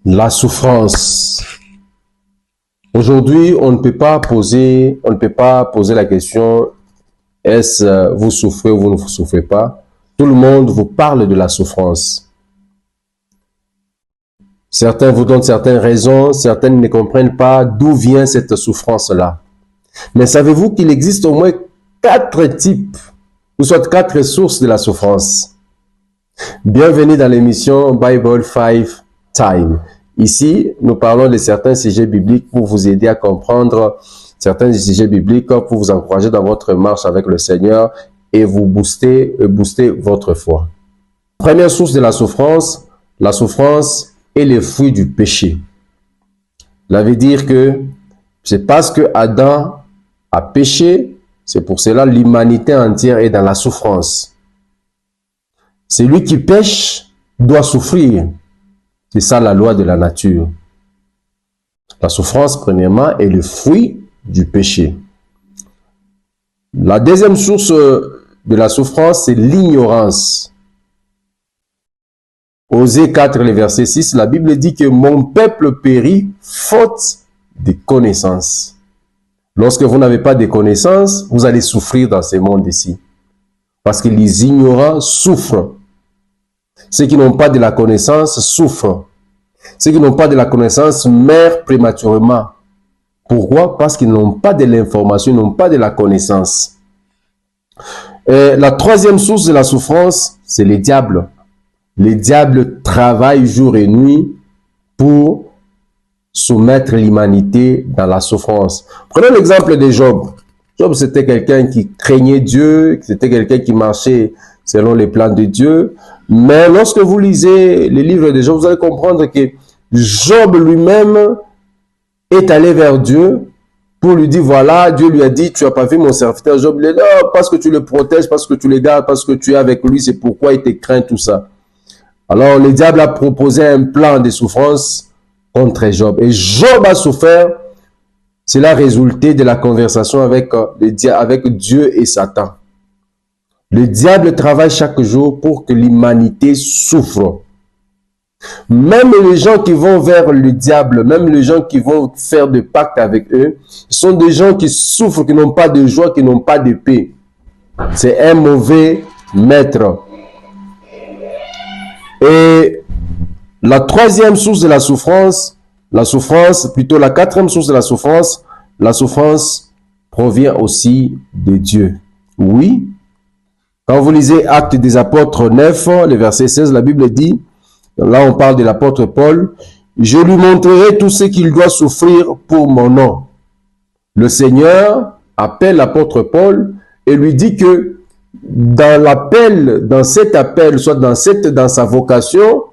La souffrance. Aujourd'hui, on ne peut pas poser la question, est-ce vous souffrez ou vous ne souffrez pas? Tout le monde vous parle de la souffrance. Certains vous donnent certaines raisons, certaines ne comprennent pas d'où vient cette souffrance-là. Mais savez-vous qu'il existe au moins 4 types, ou soit 4 sources de la souffrance? Bienvenue dans l'émission Bible 5 Time. Ici, nous parlons de certains sujets bibliques pour vous aider à comprendre certains sujets bibliques, pour vous encourager dans votre marche avec le Seigneur et vous booster votre foi. Première source de la souffrance est le fruit du péché. Cela veut dire que c'est parce que Adam a péché, c'est pour cela l'humanité entière est dans la souffrance. Celui qui pêche doit souffrir. C'est ça la loi de la nature. La souffrance, premièrement, est le fruit du péché. La deuxième source de la souffrance, c'est l'ignorance. Osée 4, le verset 6, la Bible dit que mon peuple périt faute de connaissances. Lorsque vous n'avez pas de connaissances, vous allez souffrir dans ce monde ici. Parce que les ignorants souffrent. Ceux qui n'ont pas de la connaissance souffrent. Ceux qui n'ont pas de la connaissance meurent prématurément. Pourquoi? Parce qu'ils n'ont pas de l'information, ils n'ont pas de la connaissance. Et la troisième source de la souffrance, c'est les diables. Les diables travaillent jour et nuit pour soumettre l'humanité dans la souffrance. Prenons l'exemple de Job. Job, c'était quelqu'un qui craignait Dieu, c'était quelqu'un qui marchait selon les plans de Dieu. Mais lorsque vous lisez les livres de Job, vous allez comprendre que Job lui-même est allé vers Dieu pour lui dire, voilà, Dieu lui a dit, tu n'as pas vu mon serviteur Job. Il dit, non, parce que tu le protèges, parce que tu le gardes, parce que tu es avec lui, c'est pourquoi il te craint tout ça. Alors, le diable a proposé un plan de souffrance contre Job. Et Job a souffert. Cela a résulté de la conversation avec Dieu et Satan. Le diable travaille chaque jour pour que l'humanité souffre. Même les gens qui vont vers le diable, même les gens qui vont faire des pactes avec eux, sont des gens qui souffrent, qui n'ont pas de joie, qui n'ont pas de paix. C'est un mauvais maître. Et la troisième source de la souffrance, la quatrième source de la souffrance provient aussi de Dieu. Oui. Quand vous lisez Actes des Apôtres 9, le verset 16, la Bible dit, là on parle de l'apôtre Paul, « Je lui montrerai tout ce qu'il doit souffrir pour mon nom. » Le Seigneur appelle l'apôtre Paul et lui dit que dans cet appel, soit dans sa vocation,